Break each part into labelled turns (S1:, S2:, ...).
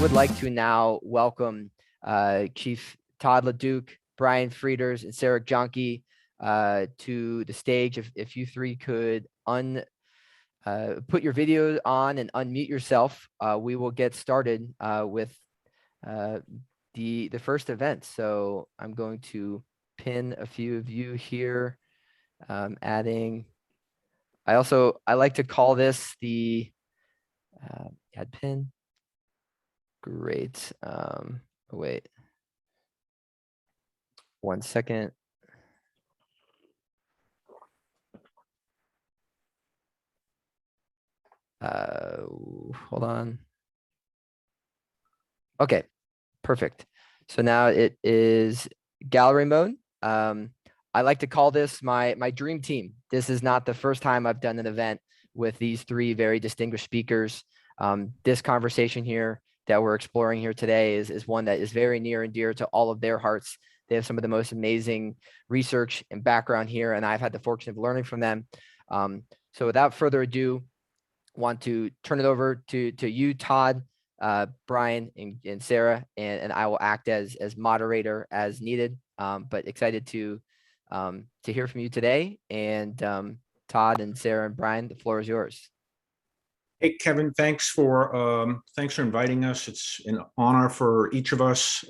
S1: would like to now welcome Chief Todd LeDuc, Brian Frieders, and Sarah Jahnke to the stage. If you three could put your video on and unmute yourself, we will get started with the first event. So I'm going to pin a few of you here, adding. I like to call this the add pin. Great. Wait 1 second. Hold on. Okay, perfect. So now it is gallery mode. I like to call this my dream team. This is not the first time I've done an event with these three very distinguished speakers. This conversation here that we're exploring here today is one that is very near and dear to all of their hearts. They have some of the most amazing research and background here, and I've had the fortune of learning from them. So without further ado, want to turn it over to you, Todd, Brian, and Sarah, and I will act as moderator as needed. But excited to hear from you today. And Todd and Sarah and Brian, the floor is yours.
S2: Hey, Kevin, thanks for inviting us. It's an honor for each of us.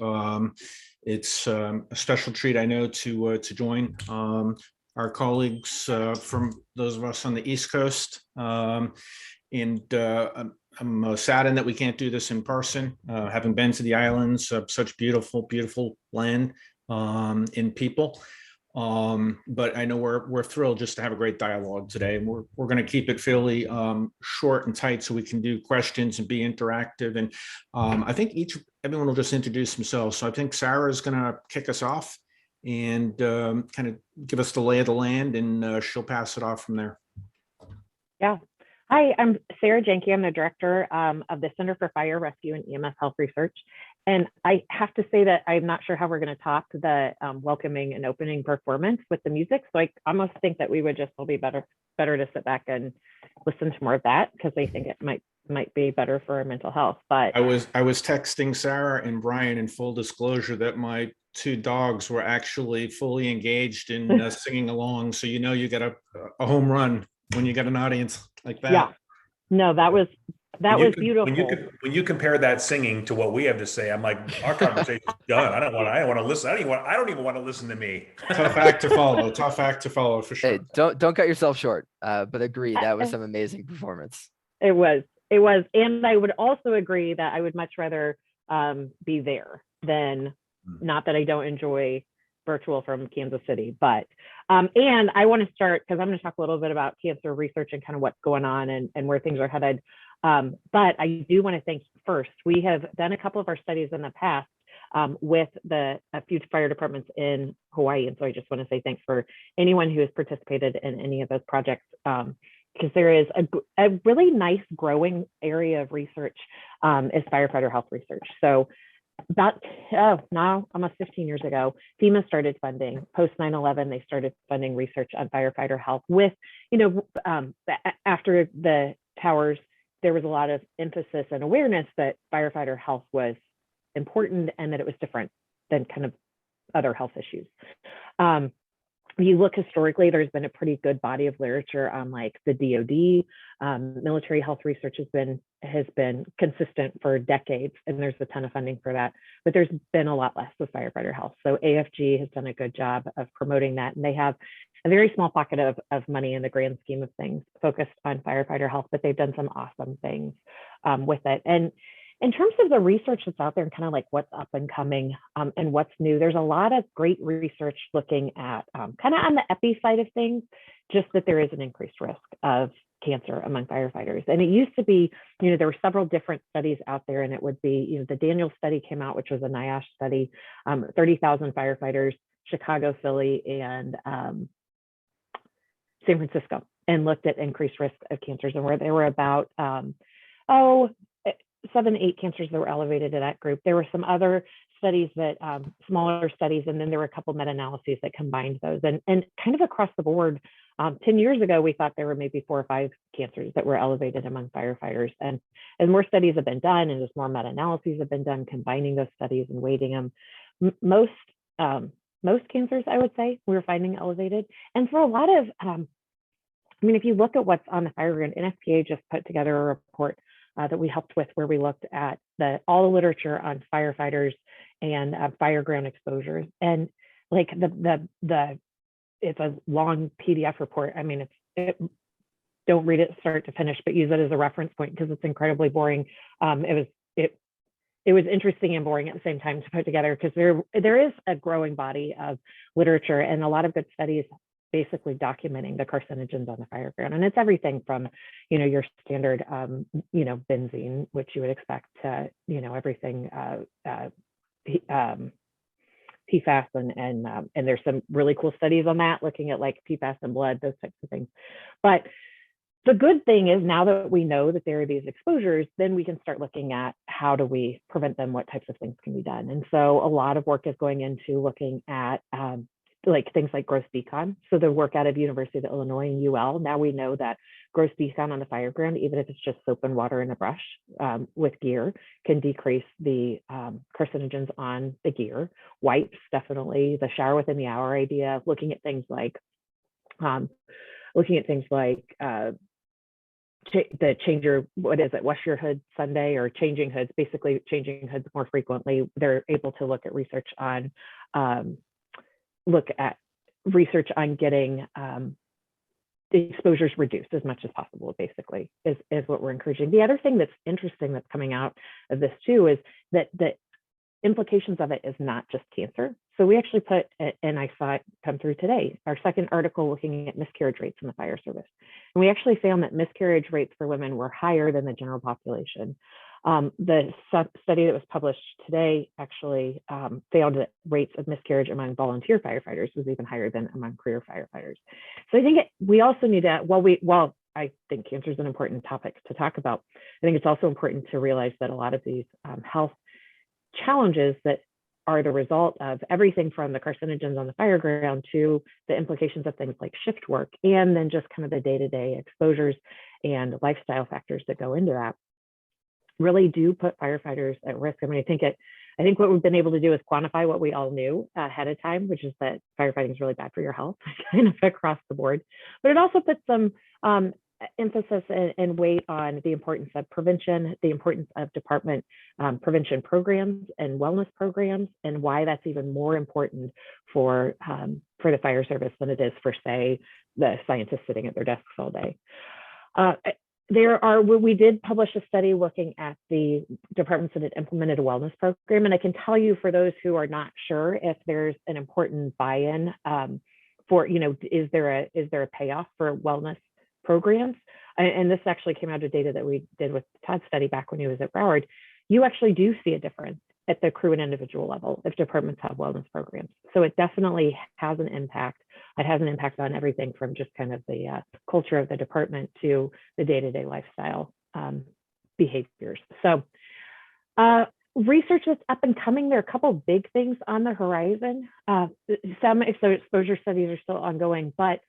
S2: It's a special treat, I know, to join our colleagues from those of us on the East Coast. I'm saddened that we can't do this in person. Having been to the islands, such beautiful, beautiful land and people. But I know we're thrilled just to have a great dialogue today, and we're going to keep it fairly short and tight so we can do questions and be interactive. And I think everyone will just introduce themselves. So I think Sarah is going to kick us off and kind of give us the lay of the land, and she'll pass it off from there.
S3: Yeah. Hi, I'm Sarah Jahnke. I'm the director of the Center for Fire Rescue and EMS Health Research. And I have to say that I'm not sure how we're going to top the welcoming and opening performance with the music. So I almost think that we would just all be better to sit back and listen to more of that, because I think it might be better for our mental health. But
S2: I was texting Sarah and Brian in full disclosure that my two dogs were actually fully engaged in singing along. So you get a home run when you get an audience like that.
S3: Yeah, no, that was beautiful.
S4: When you compare that singing to what we have to say, I'm like, our conversation's done. I don't want to listen. I don't even want to listen to me.
S2: Tough act to follow for sure.
S1: Hey, don't cut yourself short. But agree, that was some amazing performance.
S3: It was, and I would also agree that I would much rather be there than not that I don't enjoy virtual from Kansas City, but and I want to start because I'm going to talk a little bit about cancer research and kind of what's going on and where things are headed. But I do want to thank first. We have done a couple of our studies in the past with a few fire departments in Hawaii, and so I just want to say thanks for anyone who has participated in any of those projects, because there is a really nice growing area of research is firefighter health research. So about now almost 15 years ago, FEMA started funding. Post 9/11, they started funding research on firefighter health. With after the towers, there was a lot of emphasis and awareness that firefighter health was important and that it was different than kind of other health issues. If you look historically, there's been a pretty good body of literature on like the DoD. Military health research has been consistent for decades, and there's a ton of funding for that. But there's been a lot less with firefighter health. So AFG has done a good job of promoting that, and they have a very small pocket of money in the grand scheme of things focused on firefighter health, but they've done some awesome things with it. And in terms of the research that's out there and kind of like what's up and coming and what's new, there's a lot of great research looking at kind of on the epi side of things, just that there is an increased risk of cancer among firefighters. And it used to be, there were several different studies out there, and it would be, the Daniel study came out, which was a NIOSH study, 30,000 firefighters, Chicago, Philly, and San Francisco, and looked at increased risk of cancers, and where there were about 7-8 cancers that were elevated in that group. There were some other studies that smaller studies, and then there were a couple meta-analyses that combined those, and kind of across the board, 10 years ago, we thought there were maybe 4 or 5 cancers that were elevated among firefighters. And as more studies have been done and as more meta-analyses have been done, combining those studies and weighting them, most cancers, I would say, we're finding elevated. And for a lot of, I mean, if you look at what's on the fireground, NFPA just put together a report that we helped with, where we looked at all the literature on firefighters and fireground exposures. And like it's a long PDF report. I mean, don't read it start to finish, but use it as a reference point because it's incredibly boring. It was interesting and boring at the same time to put together, because there is a growing body of literature and a lot of good studies basically documenting the carcinogens on the fireground. And it's everything from, your standard, benzene, which you would expect, to, everything, PFAS, and there's some really cool studies on that, looking at like PFAS in blood, those types of things. But the good thing is, now that we know that there are these exposures, then we can start looking at how do we prevent them, what types of things can be done. And so a lot of work is going into looking at like things like gross decon. So the work out of University of Illinois and UL, now we know that gross decon on the fireground, even if it's just soap and water in a brush with gear, can decrease the carcinogens on the gear. Wipes, definitely. The shower within the hour idea, looking at things like the changer, wash your hood Sunday, or changing hoods, basically changing hoods more frequently. They're able to look at research on getting the exposures reduced as much as possible, basically, is what we're encouraging. The other thing that's interesting that's coming out of this too is that the implications of it is not just cancer. So we actually put, and I saw it come through today, our second article looking at miscarriage rates in the fire service. And we actually found that miscarriage rates for women were higher than the general population. The study that was published today actually found that rates of miscarriage among volunteer firefighters was even higher than among career firefighters. So I think we also need to, while I think cancer is an important topic to talk about, I think it's also important to realize that a lot of these health challenges that are the result of everything from the carcinogens on the fireground to the implications of things like shift work, and then just kind of the day-to-day exposures and lifestyle factors that go into that, really do put firefighters at risk. I mean, I think what we've been able to do is quantify what we all knew ahead of time, which is that firefighting is really bad for your health, kind of across the board. But it also puts some emphasis and weight on the importance of prevention, the importance of department prevention programs and wellness programs, and why that's even more important for the fire service than it is for, say, the scientists sitting at their desks all day. We did publish a study looking at the departments that had implemented a wellness program, and I can tell you, for those who are not sure if there's an important buy-in for, is there a payoff for wellness programs? And this actually came out of data that we did with Todd's study back when he was at Broward. You actually do see a difference at the crew and individual level if departments have wellness programs. So it definitely has an impact. It has an impact on everything from just kind of the culture of the department to the day-to-day lifestyle behaviors. So research that's up and coming. There are a couple of big things on the horizon. Some exposure studies are still ongoing, but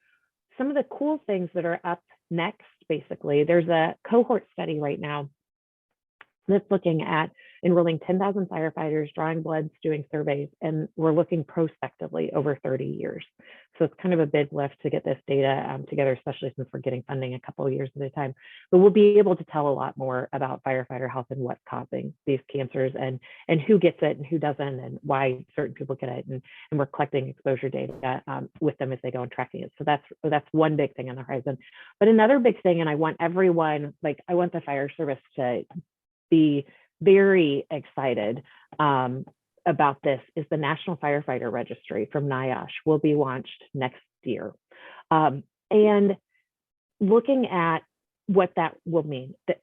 S3: some of the cool things that are up next, basically, there's a cohort study right now that's looking at enrolling 10,000 firefighters, drawing bloods, doing surveys, and we're looking prospectively over 30 years. So it's kind of a big lift to get this data together, especially since we're getting funding a couple of years at a time. But we'll be able to tell a lot more about firefighter health and what's causing these cancers, and who gets it and who doesn't, and why certain people get it. And we're collecting exposure data with them as they go and tracking it. So that's one big thing on the horizon. But another big thing, and I want everyone, I want the fire service to be very excited about this, is the National Firefighter Registry from NIOSH will be launched next year. And looking at what that will mean, that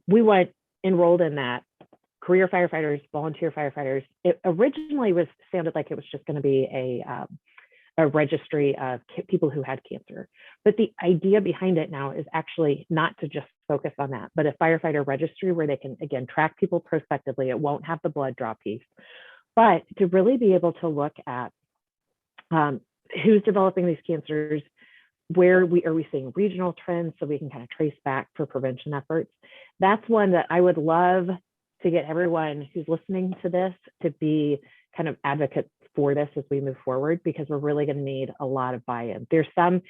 S3: we want enrolled in that career firefighters, volunteer firefighters. It originally sounded like it was just going to be a registry of people who had cancer. But the idea behind it now is actually not to just focus on that, but a firefighter registry where they can, again, track people prospectively. It won't have the blood draw piece, but to really be able to look at who's developing these cancers, where are we seeing regional trends so we can kind of trace back for prevention efforts? That's one that I would love to get everyone who's listening to this to be kind of advocates for this as we move forward, because we're really going to need a lot of buy-in. There's some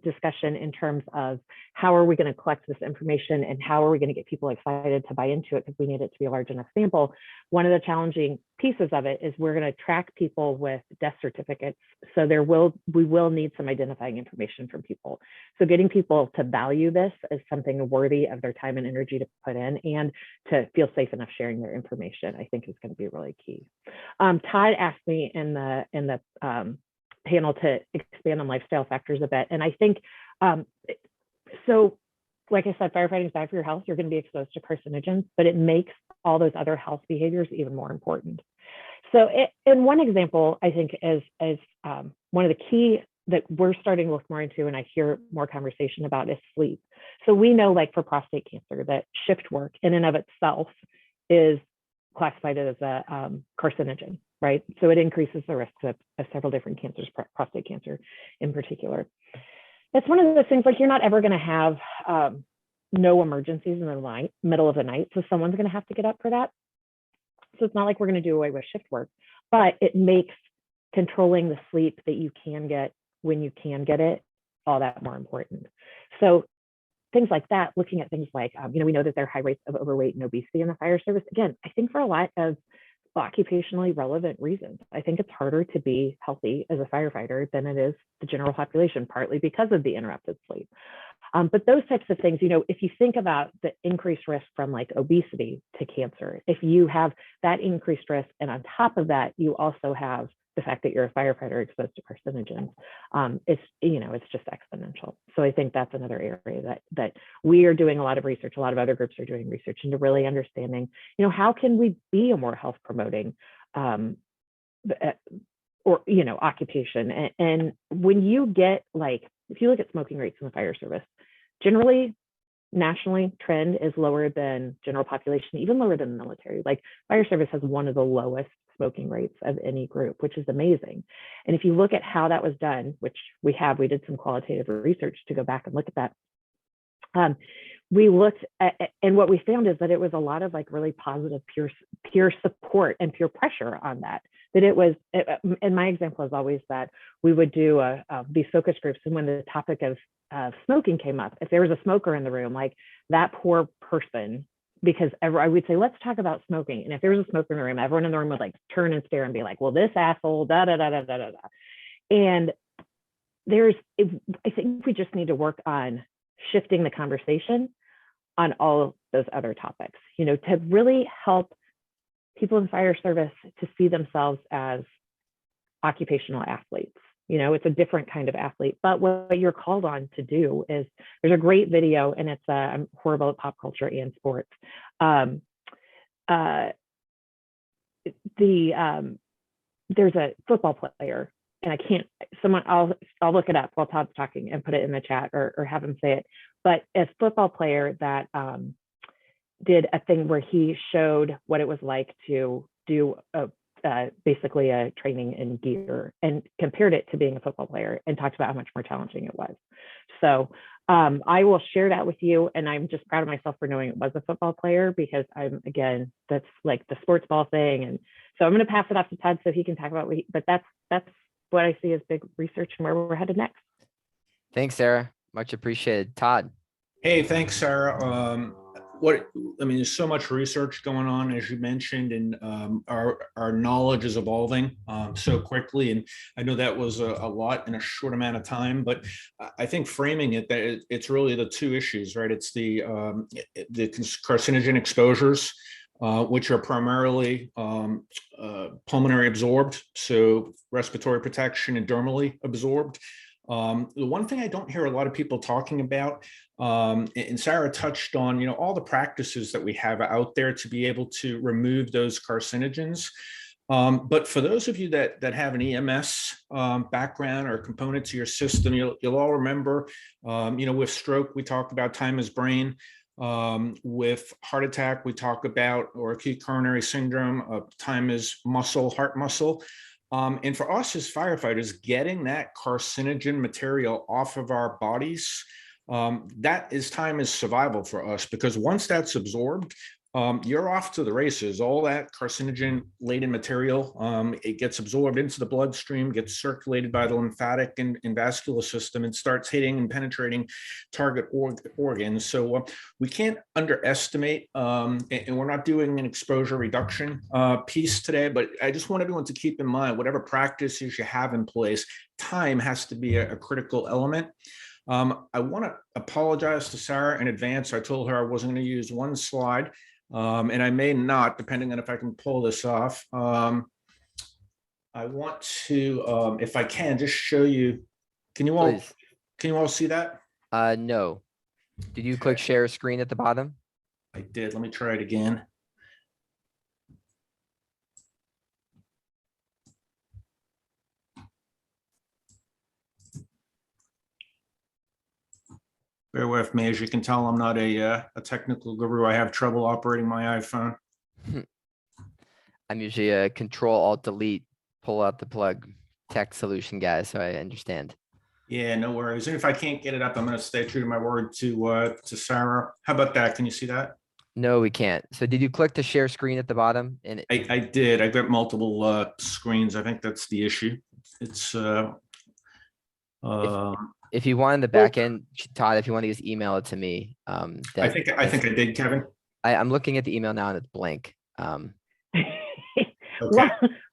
S3: discussion in terms of how are we going to collect this information and how are we going to get people excited to buy into it, because we need it to be a large enough sample. One of the challenging pieces of it is we're going to track people with death certificates. So we will need some identifying information from people. So getting people to value this as something worthy of their time and energy to put in, and to feel safe enough sharing their information, I think is going to be really key. Todd asked me in the panel to expand on lifestyle factors a bit. And I think, so like I said, firefighting is bad for your health. You're going to be exposed to carcinogens, but it makes all those other health behaviors even more important. So in one example, I think is one of the key that we're starting to look more into, and I hear more conversation about, is sleep. So we know, like for prostate cancer, that shift work in and of itself is classified as a carcinogen, right? So it increases the risks of several different cancers, prostate cancer in particular. It's one of those things, like, you're not ever going to have no emergencies in the middle of the night. So someone's going to have to get up for that. So it's not like we're going to do away with shift work, but it makes controlling the sleep that you can get when you can get it all that more important. So things like that, looking at things like, we know that there are high rates of overweight and obesity in the fire service. Again, I think for a lot of occupationally relevant reasons. I think it's harder to be healthy as a firefighter than it is the general population, partly because of the interrupted sleep. But those types of things, if you think about the increased risk from like obesity to cancer, if you have that increased risk, and on top of that, you also have the fact that you're a firefighter exposed to carcinogens, it's just exponential. So I think that's another area that we are doing a lot of research, a lot of other groups are doing research into really understanding, how can we be a more health promoting occupation. And when you get, like, if you look at smoking rates in the fire service, generally nationally trend is lower than general population, even lower than the military. Like, fire service has one of the lowest smoking rates of any group, which is amazing. And if you look at how that was done, which we did some qualitative research to go back and look at that. We looked at, and what we found is that it was a lot of like really positive peer support and peer pressure on that. That it was, and my example is always that we would do these focus groups, and when the topic of smoking came up, if there was a smoker in the room, like that poor person, because I would say, let's talk about smoking. And if there was a smoker in the room, everyone in the room would like turn and stare and be like, well, this asshole, da da da da da da da. And I think we just need to work on shifting the conversation on all of those other topics, to really help people in the fire service to see themselves as occupational athletes. It's a different kind of athlete, but what you're called on to do is, there's a great video, and it's I'm horrible at pop culture and sports. There's a football player, and I'll look it up while Todd's talking and put it in the chat, or have him say it. But a football player that did a thing where he showed what it was like to do basically a training in gear, and compared it to being a football player, and talked about how much more challenging it was. So I will share that with you, and I'm just proud of myself for knowing it was a football player, because that's like the sports ball thing. And so I'm going to pass it off to Todd so he can talk about but that's what I see as big research and where we're headed next.
S1: Thanks, Sarah. Much appreciated. Todd.
S2: Hey, thanks, Sarah. There's so much research going on, as you mentioned, and our knowledge is evolving so quickly. And I know that was a lot in a short amount of time, but I think framing it, that it's really the two issues, right? It's the carcinogen exposures, which are primarily pulmonary absorbed, so respiratory protection, and dermally absorbed. The one thing I don't hear a lot of people talking about, and Sarah touched on, all the practices that we have out there to be able to remove those carcinogens. But for those of you that have an EMS background or component to your system, you'll all remember, with stroke, we talked about time is brain. With heart attack, we talk about, or acute coronary syndrome, time is muscle, heart muscle. And for us as firefighters, getting that carcinogen material off of our bodies, that is time is survival for us, because once that's absorbed, you're off to the races. All that carcinogen laden material, it gets absorbed into the bloodstream, gets circulated by the lymphatic and vascular system, and starts hitting and penetrating target organs. So we can't underestimate, and we're not doing an exposure reduction piece today, but I just want everyone to keep in mind, whatever practices you have in place, time has to be a critical element. I want to apologize to Sarah in advance. I told her I wasn't going to use one slide. And I may not, depending on if I can pull this off. I want to, if I can, just show you. Can you all see that?
S1: No. Did you click share screen at the bottom?
S2: I did. Let me try it again. Bear with me. As you can tell, I'm not a technical guru. I have trouble operating my iPhone.
S1: I'm usually a Control-Alt-Delete, pull out the plug tech solution guy, so I understand.
S2: Yeah, no worries. And if I can't get it up, I'm going to stay true to my word to Sarah. How about that? Can you see that?
S1: No, we can't. So did you click the share screen at the bottom? And
S2: I did. I've got multiple screens. I think that's the issue. It's
S1: if you want in the back end, Todd, if you want to just email it to me.
S2: I think I did, Kevin.
S1: I'm looking at the email now and it's blank.
S2: Okay.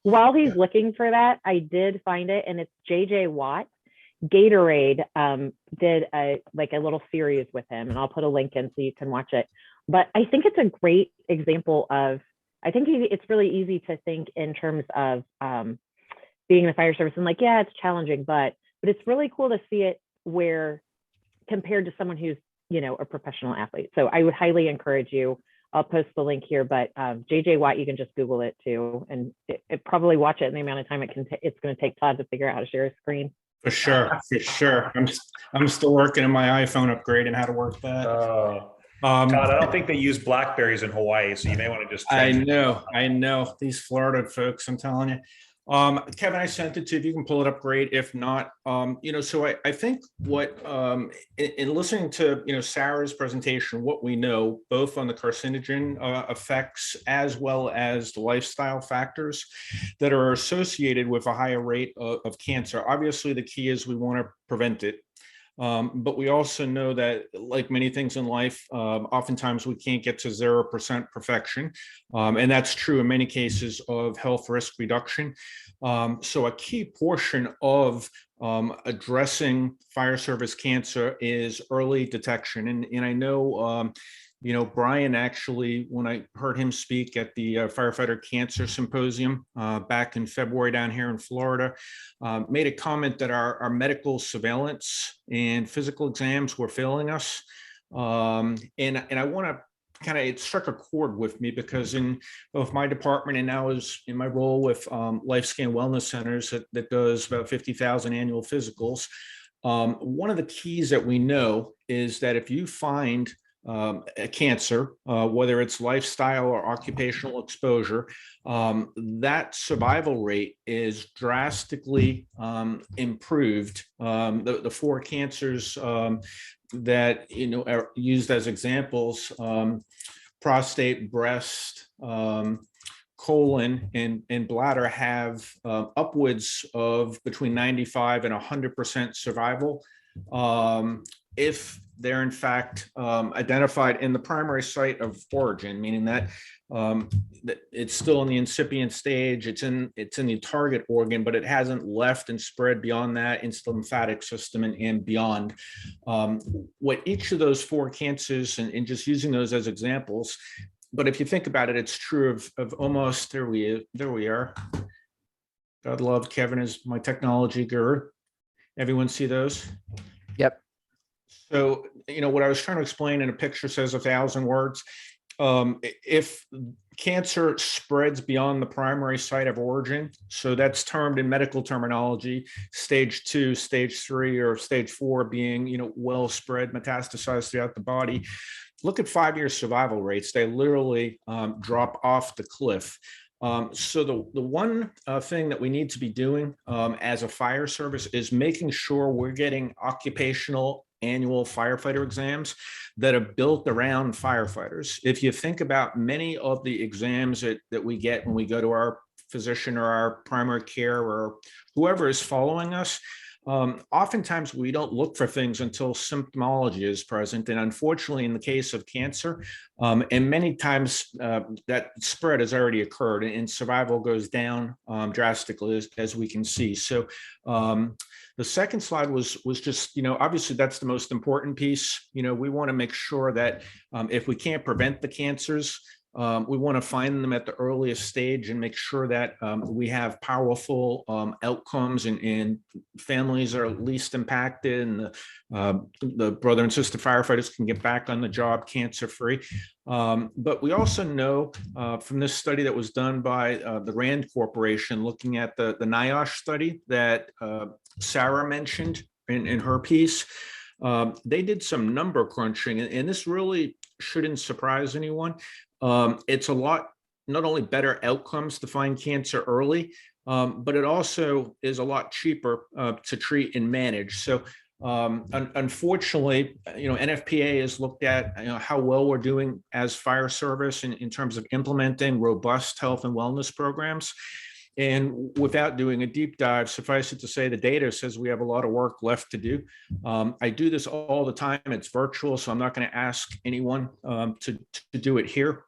S3: While he's looking for that, I did find it, and it's JJ Watt. Gatorade did a little series with him, and I'll put a link in so you can watch it. But I think it's a great example of, I think it's really easy to think in terms of being in the fire service and like, yeah, it's challenging, but it's really cool to see it where compared to someone who's, you know, a professional athlete. So I would highly encourage you. I'll post the link here, but JJ Watt, you can just Google it too, and it probably watch it in the amount of time it's going to take Todd to figure out how to share a screen.
S2: For sure, for sure. I'm still working on my iPhone upgrade and how to work that.
S4: Todd, I don't think they use Blackberries in Hawaii, so you may want to just.
S2: I know these Florida folks. I'm telling you. Kevin, I sent it to you. If you can pull it up, great. If not, you know, so I think what in listening to, you know, Sarah's presentation, what we know both on the carcinogen effects as well as the lifestyle factors that are associated with a higher rate of cancer. Obviously, the key is we want to prevent it. But we also know that, like many things in life, oftentimes we can't get to 0% perfection. And that's true in many cases of health risk reduction. So a key portion of addressing fire service cancer is early detection. And I know, you know, Brian actually, when I heard him speak at the Firefighter Cancer Symposium back in February down here in Florida, made a comment that our medical surveillance and physical exams were failing us. And I want to kind of, it struck a chord with me because in both my department and now is in my role with LifeScan Wellness Centers that does about 50,000 annual physicals. One of the keys that we know is that if you find a cancer, whether it's lifestyle or occupational exposure, that survival rate is drastically improved. The four cancers that, you know, are used as examples, prostate, breast, colon, and bladder have upwards of between 95 and 100% survival. If they're in fact identified in the primary site of origin, meaning that it's still in the incipient stage, it's in the target organ, but it hasn't left and spread beyond that into the lymphatic system and beyond. What each of those four cancers, and just using those as examples, but if you think about it, it's true of almost, there we are. God love Kevin is my technology guru. Everyone see those?
S1: Yep.
S2: So, you know, what I was trying to explain in a picture says 1,000 words. If cancer spreads beyond the primary site of origin, so that's termed in medical terminology, stage 2, stage 3, or stage 4 being, you know, well spread, metastasized throughout the body. Look at 5-year survival rates. They literally drop off the cliff. So the one thing that we need to be doing as a fire service is making sure we're getting occupational annual firefighter exams that are built around firefighters. If you think about many of the exams that we get when we go to our physician or our primary care or whoever is following us, oftentimes we don't look for things until symptomology is present. And unfortunately, in the case of cancer, and many times that spread has already occurred and survival goes down drastically, as we can see. So the second slide was just, obviously that's the most important piece. We want to make sure that if we can't prevent the cancers, we want to find them at the earliest stage and make sure that we have powerful outcomes and families are least impacted, and the brother and sister firefighters can get back on the job cancer-free. But we also know from this study that was done by the RAND Corporation, looking at the NIOSH study that Sarah mentioned in her piece, they did some number crunching, and this really shouldn't surprise anyone. It's a lot, not only better outcomes to find cancer early, but it also is a lot cheaper to treat and manage. So unfortunately, NFPA has looked at how well we're doing as fire service in terms of implementing robust health and wellness programs. And without doing a deep dive, suffice it to say, the data says we have a lot of work left to do. I do this all the time. It's virtual, so I'm not going to ask anyone to do it here.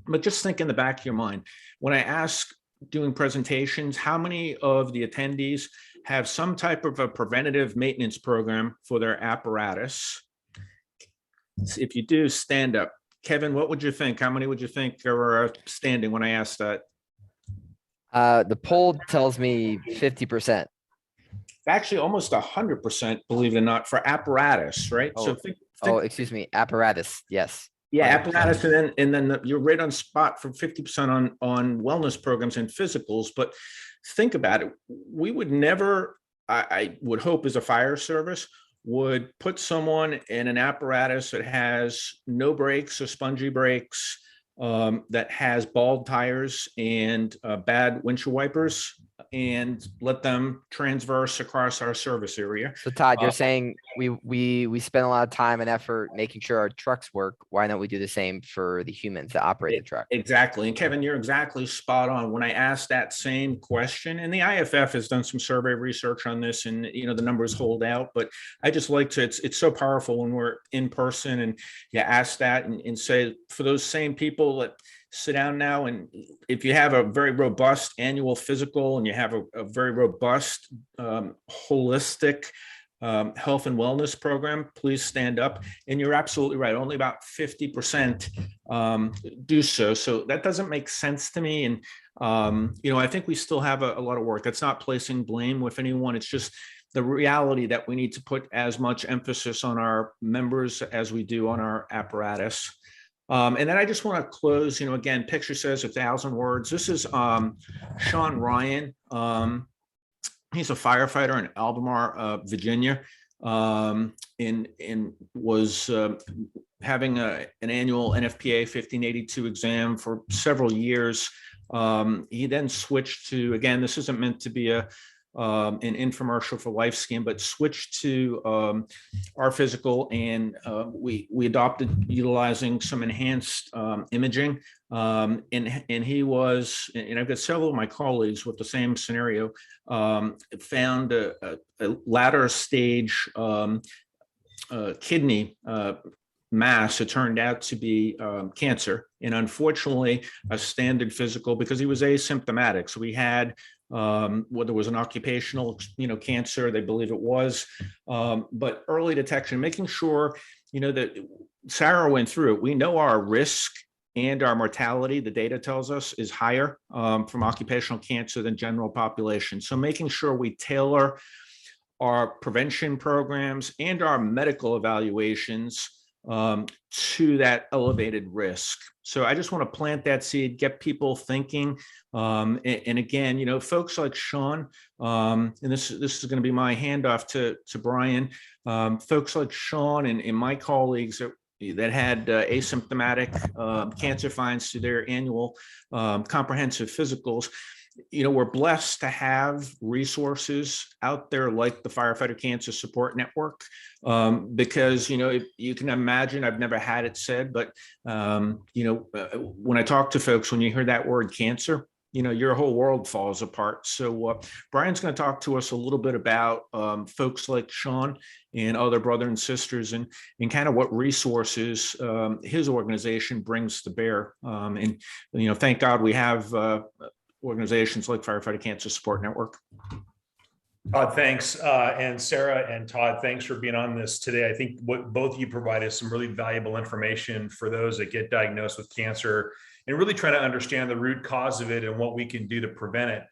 S2: But just think in the back of your mind, when I ask doing presentations, how many of the attendees have some type of a preventative maintenance program for their apparatus? If you do, stand up. Kevin, what would you think? How many would you think are standing when I asked that?
S1: The poll tells me 50%.
S2: Actually, almost 100%, believe it or not, for apparatus, right?
S1: Oh,
S2: So think,
S1: excuse me, apparatus. Yes.
S2: yeah,
S1: 100%.
S2: apparatus, and then you're right on spot for 50% on wellness programs and physicals. But think about it. We would never, I would hope, as a fire service, would put someone in an apparatus that has no brakes or spongy brakes, that has bald tires and bad windshield wipers, and let them transverse across our service area.
S1: So Todd, you're saying we spend a lot of time and effort making sure our trucks work. Why don't we do the same for the humans that operate the truck?
S2: Exactly. And Kevin, you're exactly spot on. When I asked that same question, and the IFF has done some survey research on this, and the numbers hold out, but I just like to, it's so powerful when we're in person and you ask that and say, for those same people that sit down now, and if you have a very robust annual physical and you have a very robust holistic health and wellness program, please stand up. And you're absolutely right, only about 50% do so. So that doesn't make sense to me. And I think we still have a lot of work. That's not placing blame with anyone. It's just the reality that we need to put as much emphasis on our members as we do on our apparatus. And then I just want to close, again, picture says 1,000 words. This is Sean Ryan. He's a firefighter in Albemarle, Virginia, and was having an annual NFPA 1582 exam for several years. He then switched to, again, this isn't meant to be an infomercial for LifeScan, but switched to our physical, and we adopted utilizing some enhanced imaging. And he was, and I've got several of my colleagues with the same scenario, found a latter stage kidney mass. It turned out to be cancer, and unfortunately a standard physical, because he was asymptomatic. So we had whether it was an occupational, cancer, they believe it was, but early detection, making sure, that Sarah went through it. We know our risk and our mortality, the data tells us, is higher from occupational cancer than general population. So making sure we tailor our prevention programs and our medical evaluations to that elevated risk. So I just want to plant that seed, get people thinking. And again, folks like Sean, and this is going to be my handoff to Brian, folks like Sean and my colleagues that that had asymptomatic cancer finds to their annual comprehensive physicals. We're blessed to have resources out there like the Firefighter Cancer Support Network, because, you can imagine, I've never had it said, but, when I talk to folks, when you hear that word cancer, your whole world falls apart. So Brian's going to talk to us a little bit about folks like Sean and other brothers and sisters, and kind of what resources his organization brings to bear. And thank God we have organizations like Firefighter Cancer Support Network.
S4: Todd, thanks. And Sarah and Todd, thanks for being on this today. I think what both of you provide is some really valuable information for those that get diagnosed with cancer and really trying to understand the root cause of it and what we can do to prevent it.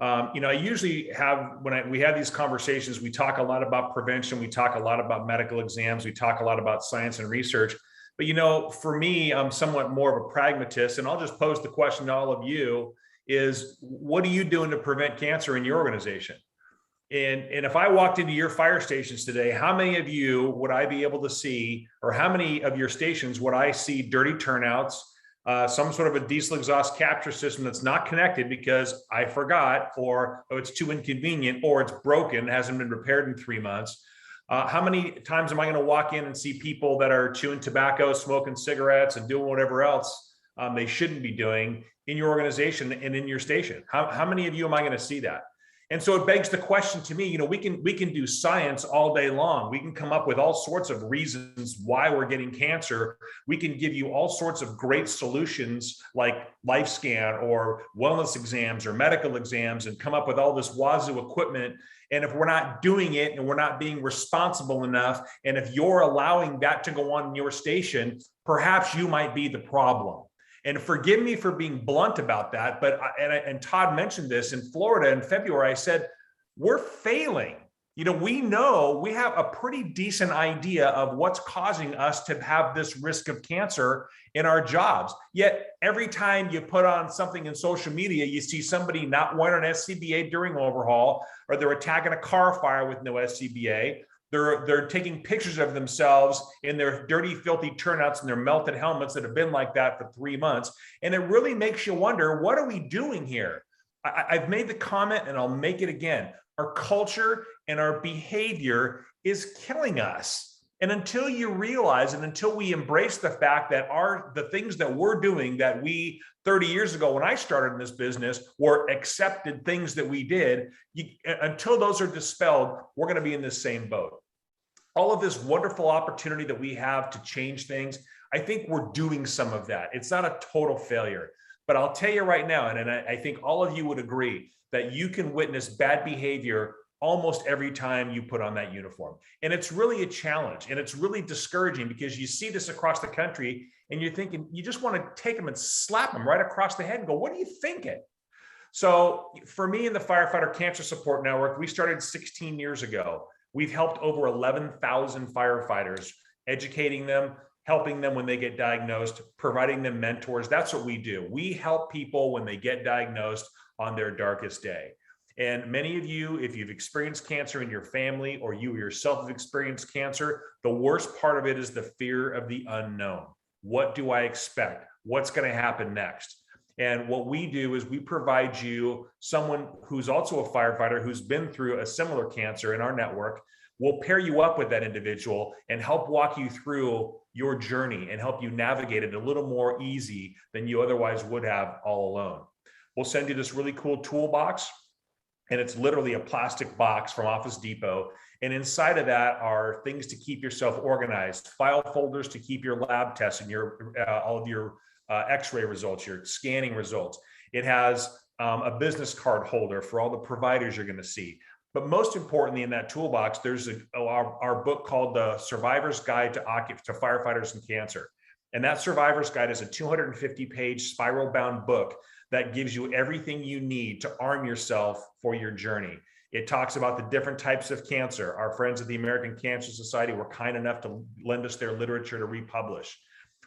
S4: I usually have, when we have these conversations, we talk a lot about prevention. We talk a lot about medical exams. We talk a lot about science and research. But, for me, I'm somewhat more of a pragmatist, and I'll just pose the question to all of you is, what are you doing to prevent cancer in your organization? And if I walked into your fire stations today, how many of you would I be able to see, or how many of your stations would I see dirty turnouts, some sort of a diesel exhaust capture system that's not connected because I forgot, or it's too inconvenient, or it's broken, hasn't been repaired in 3 months? How many times am I going to walk in and see people that are chewing tobacco, smoking cigarettes, and doing whatever else they shouldn't be doing in your organization and in your station? How many of you am I going to see that? And so it begs the question to me, we can do science all day long. We can come up with all sorts of reasons why we're getting cancer. We can give you all sorts of great solutions like LifeScan or wellness exams or medical exams, and come up with all this wazoo equipment. And if we're not doing it and we're not being responsible enough, and if you're allowing that to go on in your station, perhaps you might be the problem. And forgive me for being blunt about that, but and Todd mentioned this in Florida in February. I said, we're failing. We know we have a pretty decent idea of what's causing us to have this risk of cancer in our jobs. Yet every time you put on something in social media, you see somebody not wearing an SCBA during overhaul, or they're attacking a car fire with no SCBA. They're taking pictures of themselves in their dirty, filthy turnouts and their melted helmets that have been like that for 3 months. And it really makes you wonder, what are we doing here? I've made the comment, and I'll make it again. Our culture and our behavior is killing us. And until you realize, and until we embrace the fact that the things that we're doing, that we 30 years ago when I started in this business were accepted things that we did, until those are dispelled, we're going to be in this same boat. All of this wonderful opportunity that we have to change things, I think we're doing some of that. It's not a total failure, but I'll tell you right now, and I think all of you would agree, that you can witness bad behavior almost every time you put on that uniform. And it's really a challenge, and it's really discouraging, because you see this across the country and you're thinking, you just want to take them and slap them right across the head and go, what are you thinking? So for me in the Firefighter Cancer Support Network, we started 16 years ago. We've helped over 11,000 firefighters, educating them, helping them when they get diagnosed, providing them mentors. That's what we do. We help people when they get diagnosed on their darkest day. And many of you, if you've experienced cancer in your family, or you yourself have experienced cancer, the worst part of it is the fear of the unknown. What do I expect? What's going to happen next? And what we do is we provide you someone who's also a firefighter who's been through a similar cancer in our network. We'll pair you up with that individual and help walk you through your journey and help you navigate it a little more easy than you otherwise would have all alone. We'll send you this really cool toolbox, and it's literally a plastic box from Office Depot. And inside of that are things to keep yourself organized, file folders to keep your lab tests and your all of your x-ray results, your scanning results. It has a business card holder for all the providers you're going to see. But most importantly, in that toolbox, there's our book called The Survivor's Guide to Firefighters and Cancer. And that Survivor's Guide is a 250-page spiral-bound book that gives you everything you need to arm yourself for your journey. It talks about the different types of cancer. Our friends at the American Cancer Society were kind enough to lend us their literature to republish.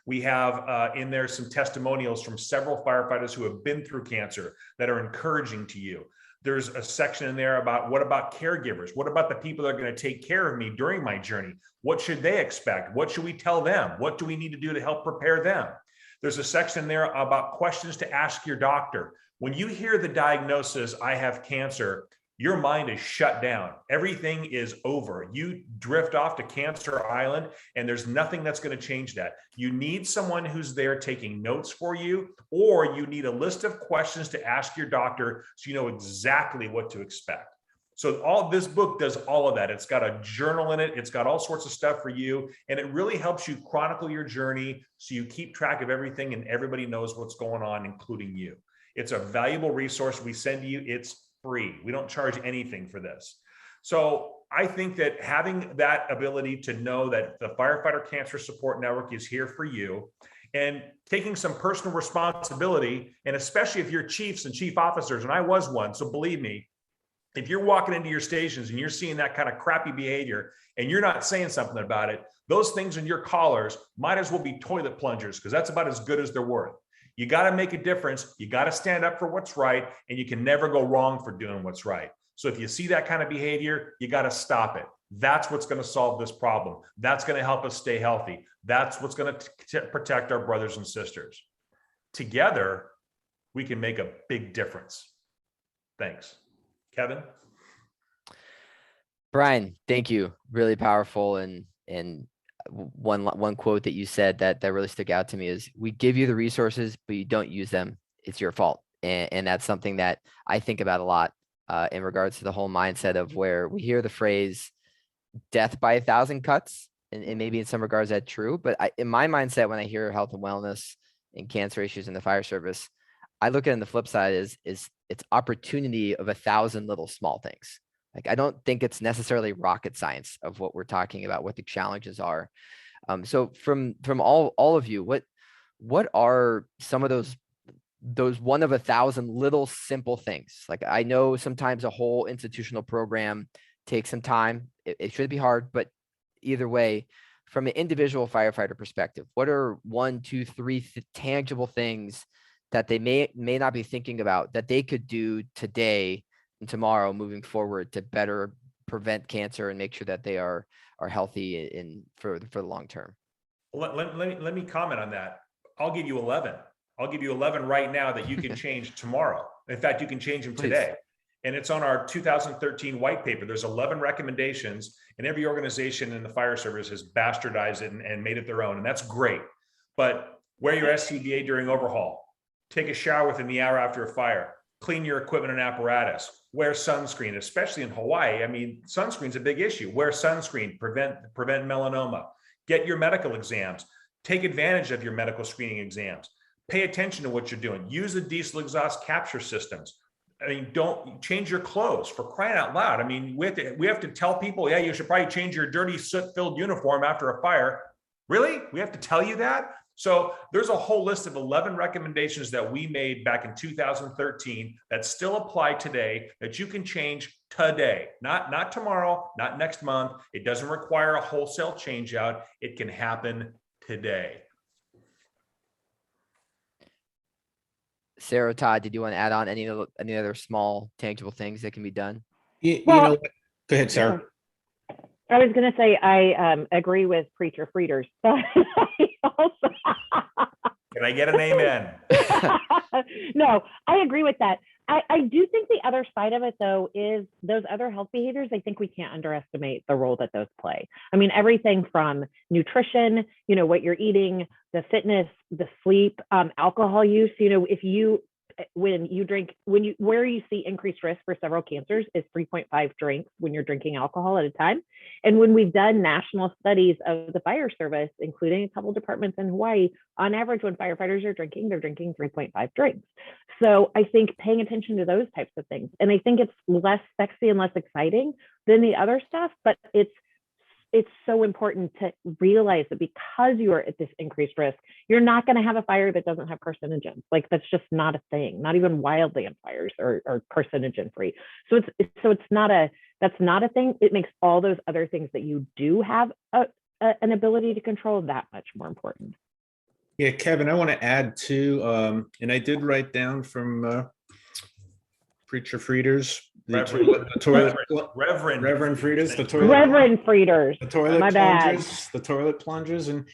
S4: We have in there some testimonials from several firefighters who have been through cancer that are encouraging to you. There's a section in there about what about caregivers? What about the people that are going to take care of me during my journey? What should they expect? What should we tell them? What do we need to do to help prepare them? There's a section there about questions to ask your doctor. When you hear the diagnosis, I have cancer, your mind is shut down. Everything is over. You drift off to Cancer Island, and there's nothing that's going to change that. You need someone who's there taking notes for you, or you need a list of questions to ask your doctor so you know exactly what to expect. So all this book does all of that. It's got a journal in it. It's got all sorts of stuff for you, and it really helps you chronicle your journey so you keep track of everything and everybody knows what's going on, including you. It's a valuable resource we send to you. It's free. We don't charge anything for this. So I think that having that ability to know that the Firefighter Cancer Support Network is here for you, and taking some personal responsibility, and especially if you're chiefs and chief officers, and I was one, so believe me, if you're walking into your stations and you're seeing that kind of crappy behavior and you're not saying something about it, those things in your collars might as well be toilet plungers, because that's about as good as they're worth. You got to make a difference. You got to stand up for what's right, and you can never go wrong for doing what's right. So if you see that kind of behavior, you got to stop it. That's what's going to solve this problem. That's going to help us stay healthy. That's what's going to protect our brothers and sisters. Together, we can make a big difference. Thanks. Kevin?
S1: Brian, thank you. Really powerful. And one quote that you said that really stuck out to me is, we give you the resources, but you don't use them. It's your fault. And that's something that I think about a lot in regards to the whole mindset of where we hear the phrase death by 1,000 cuts. And maybe in some regards that's true. But in my mindset, when I hear health and wellness and cancer issues in the fire service, I look at it on the flip side is it's opportunity of 1,000 little small things. Like, I don't think it's necessarily rocket science of what we're talking about, what the challenges are. So from all of you, what are some of those one of 1,000 little simple things? Like, I know sometimes a whole institutional program takes some time. It should be hard, but either way, from an individual firefighter perspective, what are 1, 2, 3 tangible things that they may not be thinking about that they could do today and tomorrow moving forward to better prevent cancer and make sure that they are healthy for the long term?
S4: Let me comment on that. I'll give you 11. I'll give you 11 right now that you can change tomorrow. In fact, you can change them today. And it's on our 2013 white paper. There's 11 recommendations, and every organization in the fire service has bastardized it and made it their own. And that's great. But wear your SCBA during overhaul. Take a shower within the hour after a fire. Clean your equipment and apparatus. Wear sunscreen, especially in Hawaii. I mean, sunscreen's a big issue. Wear sunscreen, prevent melanoma. Get your medical exams. Take advantage of your medical screening exams. Pay attention to what you're doing. Use the diesel exhaust capture systems. I mean, don't change your clothes, for crying out loud. I mean, we have to tell people, yeah, you should probably change your dirty soot-filled uniform after a fire. Really? We have to tell you that? So there's a whole list of 11 recommendations that we made back in 2013 that still apply today that you can change today, not tomorrow, not next month. It doesn't require a wholesale change out. It can happen today.
S1: Sarah, Todd, did you want to add on any other small tangible things that can be done?
S2: You know, go ahead, Sarah.
S3: I was going to say, I agree with Preacher Frieders.
S4: Can I get an amen?
S3: No, I agree with that. I do think the other side of it, though, is those other health behaviors. I think we can't underestimate the role that those play. I mean, everything from nutrition, what you're eating, the fitness, the sleep, alcohol use. Where you see increased risk for several cancers is 3.5 drinks when you're drinking alcohol at a time. And when we've done national studies of the fire service, including a couple departments in Hawaii, on average, when firefighters are drinking, they're drinking 3.5 drinks. So I think paying attention to those types of things, and I think it's less sexy and less exciting than the other stuff, but it's so important to realize that because you are at this increased risk, you're not going to have a fire that doesn't have carcinogens. Like, that's just not a thing. Not even wildland fires are carcinogen free. So that's not a thing. It makes all those other things that you do have an ability to control that much more important.
S2: Yeah, Kevin, I want to add too, and I did write down from preacher Frieders,
S4: Reverend
S2: Frieders,
S4: Thank you.
S3: Reverend Frieders.
S2: the toilet
S3: My bad.
S2: plunges, the toilet plunges, and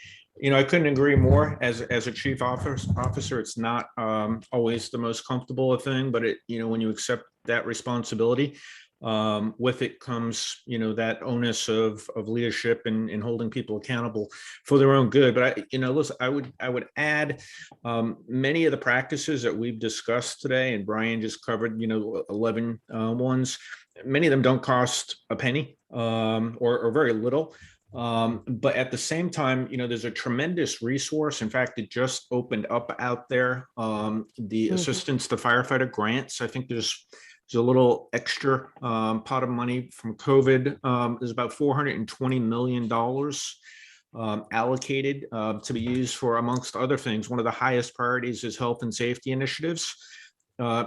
S2: I couldn't agree more. As a chief officer, it's not always the most comfortable thing, but when you accept that responsibility, with it comes that onus of leadership and holding people accountable for their own good. But listen, I would add many of the practices that we've discussed today, and Brian just covered 11 ones. Many of them don't cost a penny or very little. But at the same time, there's a tremendous resource. In fact, it just opened up out there. The assistance to firefighter grants. I think there's a little extra pot of money from COVID. There's about $420 million allocated to be used for, amongst other things. One of the highest priorities is health and safety initiatives.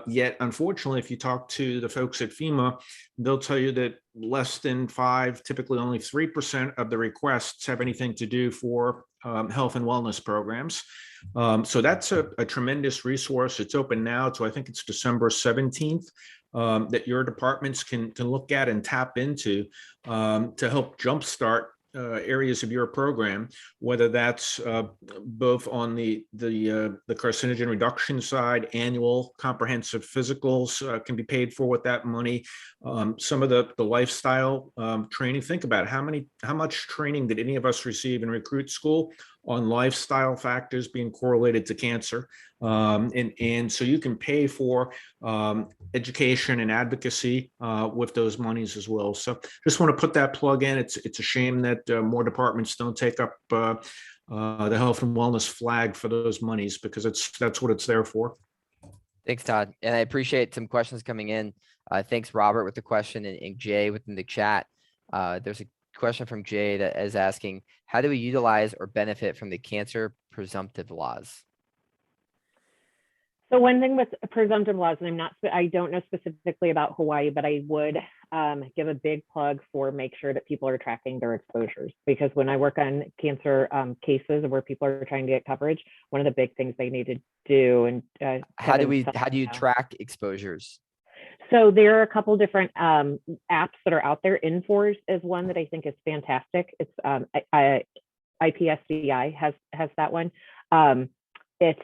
S2: Yet, unfortunately, if you talk to the folks at FEMA, they'll tell you that less than 5%, typically only 3% of the requests have anything to do for health and wellness programs. So that's a tremendous resource. It's open now to, I think it's December 17th, that your departments can look at and tap into to help jumpstart areas of your program, whether that's both on the carcinogen reduction side. Annual comprehensive physicals can be paid for with that money. Some of the lifestyle training. Think about it. How much training did any of us receive in recruit school on lifestyle factors being correlated to cancer? And so you can pay for education and advocacy with those monies as well. So just want to put that plug in. It's a shame that more departments don't take up the health and wellness flag for those monies, because that's what it's there for.
S1: Thanks, Todd. And I appreciate some questions coming in. Thanks, Robert, with the question, and Jay within the chat. There's a question from Jay that is asking, how do we utilize or benefit from the cancer presumptive laws?
S3: So one thing with presumptive laws, and I don't know specifically about Hawaii, but I would give a big plug for make sure that people are tracking their exposures, because when I work on cancer cases where people are trying to get coverage, one of the big things they need to do, and
S1: how do you track exposures?
S3: So there are a couple different apps that are out there. MIFirE is one that I think is fantastic. It's IPSDI has that one. It's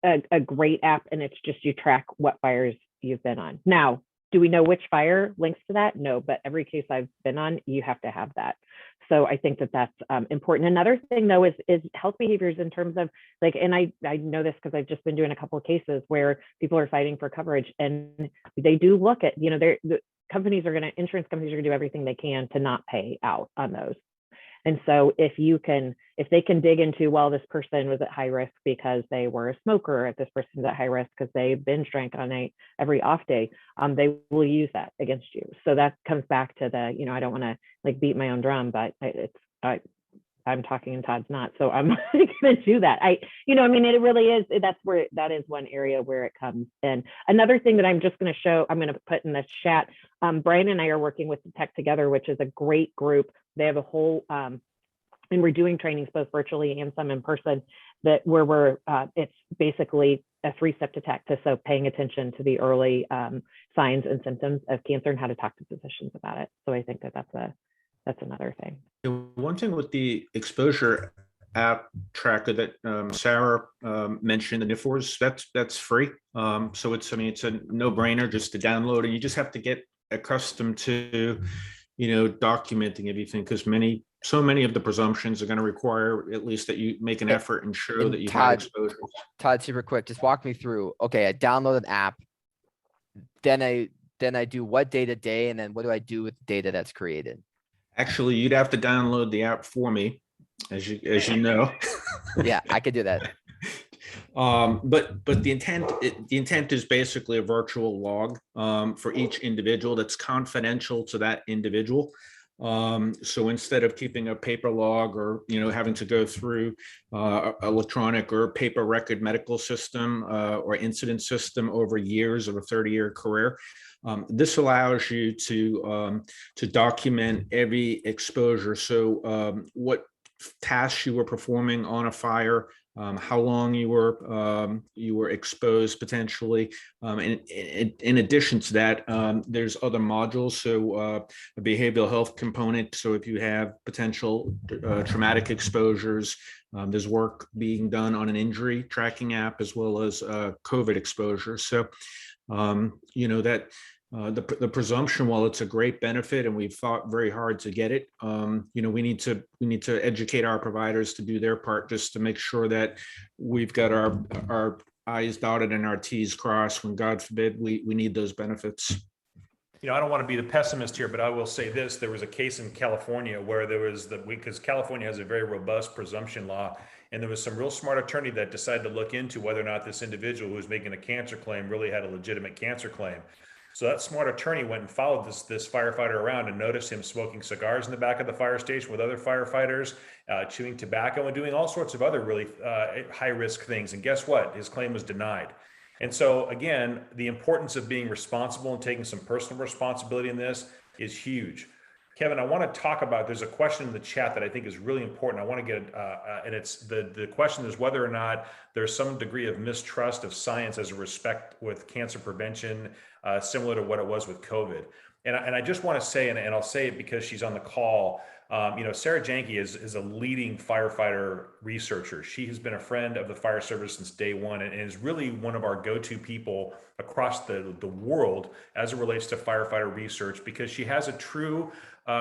S3: a great app, and it's just you track what fires you've been on. Now, do we know which fire links to that? No, but every case I've been on, you have to have that. So I think that that's important. Another thing though is health behaviors in terms of like, and I know this because I've just been doing a couple of cases where people are fighting for coverage, and they do look at, the insurance companies are going to do everything they can to not pay out on those. And so if they can dig into, well, this person was at high risk because they were a smoker, or this person's at high risk because they binge drank on every off day, they will use that against you. So that comes back to the, I don't want to like beat my own drum, but I'm talking and Todd's not, so I'm going to do that. it really is, that is one area where it comes in. Another thing that I'm just going to show, I'm going to put in the chat, Brian and I are working with the Tech Together, which is a great group. They have a whole, and we're doing trainings both virtually and some in person, where it's basically a 3-step to tech, so paying attention to the early signs and symptoms of cancer and how to talk to physicians about it. So I think that's another thing.
S2: One thing with the exposure app tracker that Sarah mentioned, the NIFORS, that's free. So it's a no-brainer just to download, and you just have to get accustomed to, documenting everything, because so many of the presumptions are going to require at least that you make an effort and show that you have exposure.
S1: Todd, super quick, just walk me through. Okay, I download an app, then I do what day to day, and then what do I do with the data that's created?
S2: Actually, you'd have to download the app for me, as you know.
S1: Yeah, I could do that.
S2: But the intent is basically a virtual log for each individual that's confidential to that individual. So instead of keeping a paper log or having to go through electronic or paper record medical system or incident system over years of a 30-year career, this allows you to document every exposure. So what tasks you were performing on a fire, how long you were exposed potentially. And in addition to that, there's other modules. So a behavioral health component. So if you have potential traumatic exposures, there's work being done on an injury tracking app as well as COVID exposure. So, that the presumption, while it's a great benefit and we've fought very hard to get it, we need to educate our providers to do their part, just to make sure that we've got our I's dotted and our T's crossed when, God forbid, we need those benefits.
S4: I don't want to be the pessimist here, but I will say this: there was a case in California where there was because California has a very robust presumption law, and there was some real smart attorney that decided to look into whether or not this individual who was making a cancer claim really had a legitimate cancer claim. So that smart attorney went and followed this firefighter around and noticed him smoking cigars in the back of the fire station with other firefighters, chewing tobacco, and doing all sorts of other really high risk things. And guess what? His claim was denied. And so again, the importance of being responsible and taking some personal responsibility in this is huge. Kevin, I want to talk about, there's a question in the chat that I think is really important. I want to get, and it's the question is whether or not there's some degree of mistrust of science as a respect with cancer prevention, similar to what it was with COVID. And I just want to say, and I'll say it because she's on the call, Sarah Jahnke is a leading firefighter researcher. She has been a friend of the fire service since day one and is really one of our go-to people across the world as it relates to firefighter research, because she has a true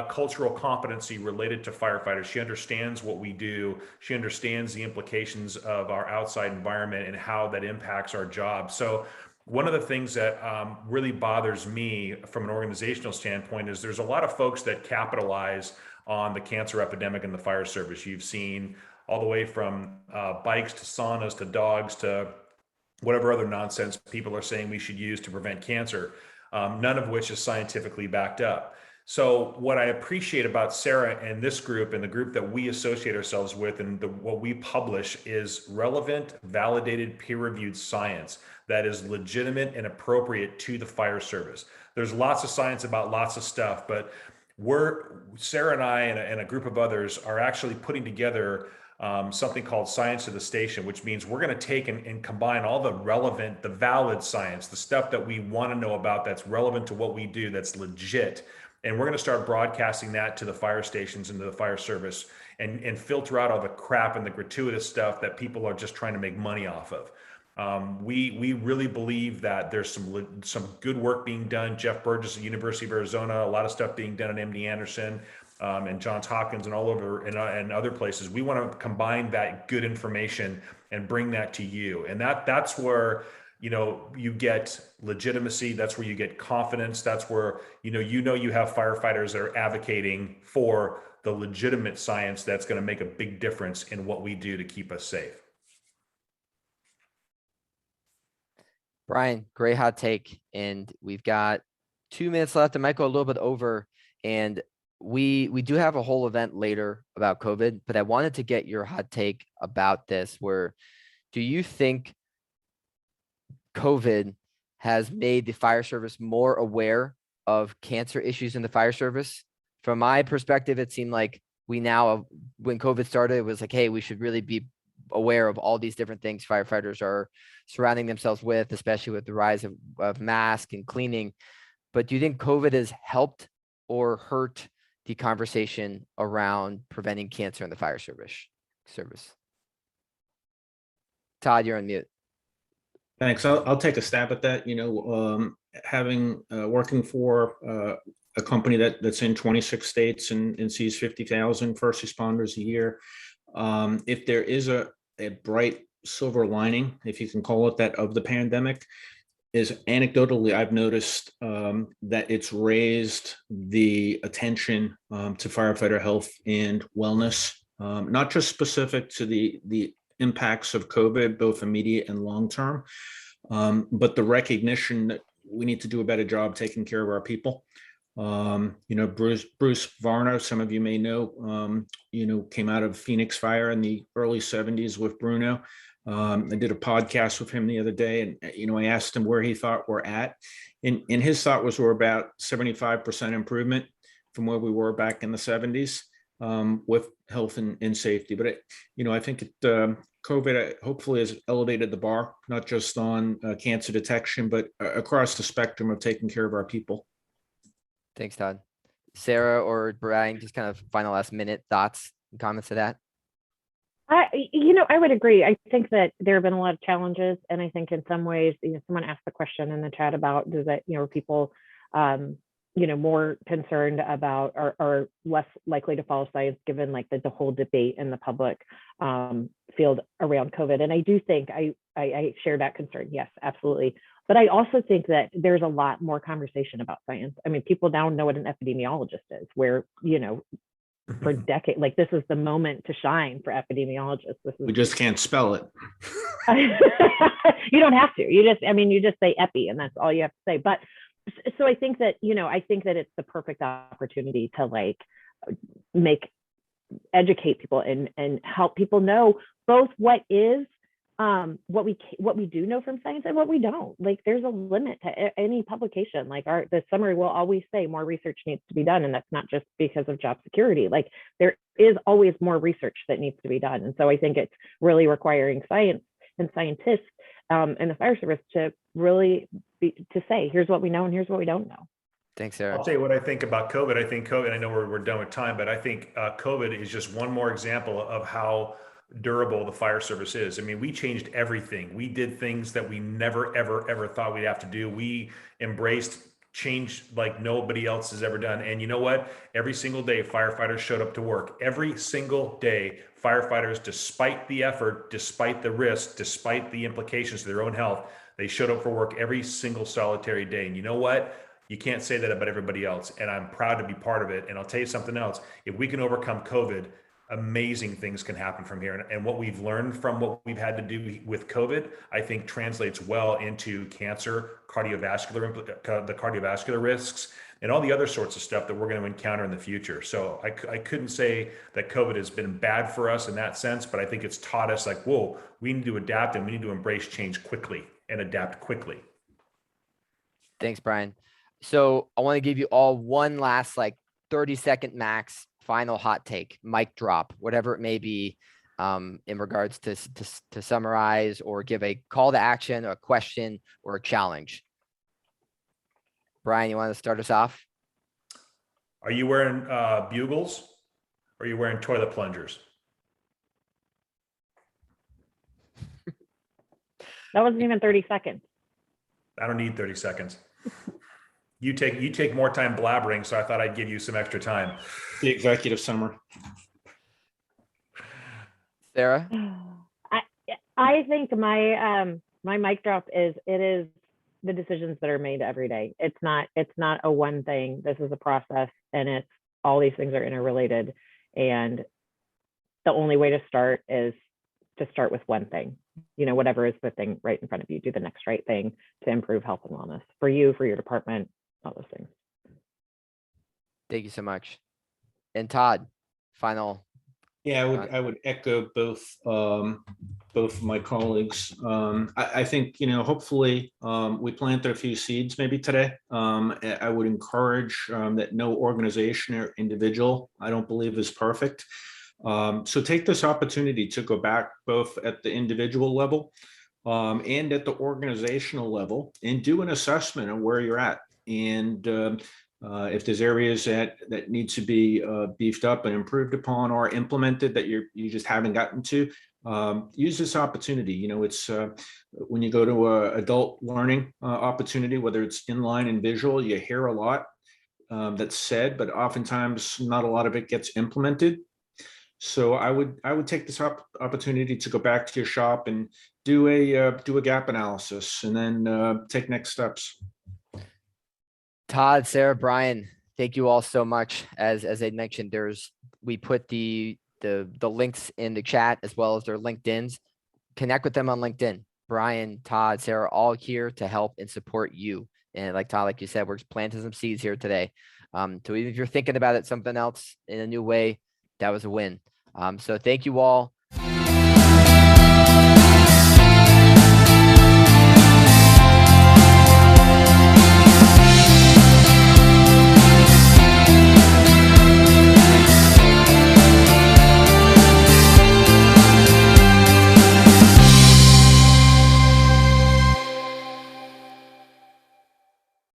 S4: cultural competency related to firefighters. She understands what we do. She understands the implications of our outside environment and how that impacts our job. So one of the things that really bothers me from an organizational standpoint is there's a lot of folks that capitalize on the cancer epidemic in the fire service. You've seen all the way from bikes to saunas to dogs to whatever other nonsense people are saying we should use to prevent cancer, none of which is scientifically backed up. So what I appreciate about Sarah and this group and the group that we associate ourselves with and what we publish is relevant, validated, peer-reviewed science that is legitimate and appropriate to the fire service. There's lots of science about lots of stuff, but Sarah and I and a group of others are actually putting together something called Science to the Station, which means we're going to take and combine all the relevant, the valid science, the stuff that we want to know about that's relevant to what we do, that's legit. And we're going to start broadcasting that to the fire stations and to the fire service and filter out all the crap and the gratuitous stuff that people are just trying to make money off of. We really believe that there's some good work being done. Jeff Burgess at University of Arizona, a lot of stuff being done at MD Anderson and Johns Hopkins and all over and other places. We want to combine that good information and bring that to you. And that's where you get legitimacy. That's where you get confidence. That's where, you have firefighters that are advocating for the legitimate science that's going to make a big difference in what we do to keep us safe.
S1: Brian, great hot take. And we've got 2 minutes left. I might go a little bit over. And we do have a whole event later about COVID, but I wanted to get your hot take about this. Where do you think COVID has made the fire service more aware of cancer issues in the fire service? From my perspective, it seemed like when COVID started, it was like, hey, we should really be aware of all these different things firefighters are surrounding themselves with, especially with the rise of masks and cleaning. But do you think COVID has helped or hurt the conversation around preventing cancer in the fire service? Todd, you're on mute.
S2: Thanks. I'll take a stab at that. Having working for a company that's in 26 states and sees 50,000 first responders a year, if there is a bright silver lining, if you can call it that, of the pandemic, is anecdotally I've noticed that it's raised the attention to firefighter health and wellness, not just specific to the impacts of COVID, both immediate and long-term, but the recognition that we need to do a better job taking care of our people. Bruce Varno, some of you may know, came out of Phoenix Fire in the early 70s with Bruno. I did a podcast with him the other day, and I asked him where he thought we're at, and his thought was we're about 75% improvement from where we were back in the 70s with health and safety. But I think COVID hopefully has elevated the bar, not just on cancer detection, but across the spectrum of taking care of our people.
S1: Thanks, Todd. Sarah or Brian, just kind of final last minute thoughts and comments to that.
S3: I would agree. I think that there have been a lot of challenges, and I think in some ways, someone asked the question in the chat about does that, are people, more concerned about or less likely to follow science given like the whole debate in the public field around COVID. And I do think I share that concern. Yes, absolutely. But I also think that there's a lot more conversation about science. I mean, people now know what an epidemiologist is, where, for decades, like this is the moment to shine for epidemiologists.
S2: We just can't spell it.
S3: You don't have to. You just say epi, and that's all you have to say. But so I think that, it's the perfect opportunity to like educate people and help people know both what is what we do know from science and what we don't. Like there's a limit to any publication. Like the summary will always say more research needs to be done, and that's not just because of job security. Like there is always more research that needs to be done, and so I think it's really requiring science and scientists and the fire service to really to say here's what we know and here's what we don't know.
S1: Thanks, Sarah.
S4: I'll tell you what I think about COVID. I think COVID, I know we're done with time, but I think COVID is just one more example of how durable the fire service is. I mean, we changed everything. We did things that we never, ever thought we'd have to do. We embraced change like nobody else has ever done. And you know what? Every single day, firefighters showed up to work. Every single day, firefighters, despite the effort, despite the risk, despite the implications to their own health, they showed up for work every single solitary day. And you know what? You can't say that about everybody else. And I'm proud to be part of it. And I'll tell you something else. If we can overcome COVID, amazing things can happen from here. And what we've learned from what we've had to do with COVID, I think translates well into cancer, the cardiovascular risks, and all the other sorts of stuff that we're going to encounter in the future. So I couldn't say that COVID has been bad for us in that sense, but I think it's taught us like, whoa, we need to adapt and we need to embrace change quickly and adapt quickly.
S1: Thanks, Brian. So I want to give you all one last 30-second max final hot take, mic drop, whatever it may be, in regards to summarize or give a call to action or a question or a challenge. Brian, you want to start us off?
S4: Are you wearing bugles or are you wearing toilet plungers?
S3: That wasn't even 30 seconds.
S4: I don't need 30 seconds. You take more time blabbering, so I thought I'd give you some extra time.
S2: The executive summary.
S1: Sarah?
S3: I think my mic drop is the decisions that are made every day. It's not a one thing. This is a process, and it's all these things are interrelated. And the only way to start is to start with one thing. Whatever is the thing right in front of you, do the next right thing to improve health and wellness for you, for your department, all those things.
S1: Thank you so much. And Todd, final.
S2: Yeah, I would echo both of my colleagues. I think hopefully we planted a few seeds maybe today. I would encourage that no organization or individual, I don't believe, is perfect. So take this opportunity to go back both at the individual level and at the organizational level and do an assessment of where you're at. And if there's areas that need to be beefed up and improved upon or implemented that you just haven't gotten to, use this opportunity. It's when you go to a adult learning opportunity, whether it's inline and visual, you hear a lot that's said, but oftentimes not a lot of it gets implemented. So I would take this opportunity to go back to your shop and do a gap analysis and then take next steps.
S1: Todd, Sarah, Brian, thank you all so much. As I mentioned, we put the links in the chat as well as their LinkedIn's. Connect with them on LinkedIn. Brian, Todd, Sarah, all here to help and support you. And Todd, like you said, we're planting some seeds here today. So even if you're thinking about it, something else in a new way, that was a win. So thank you all.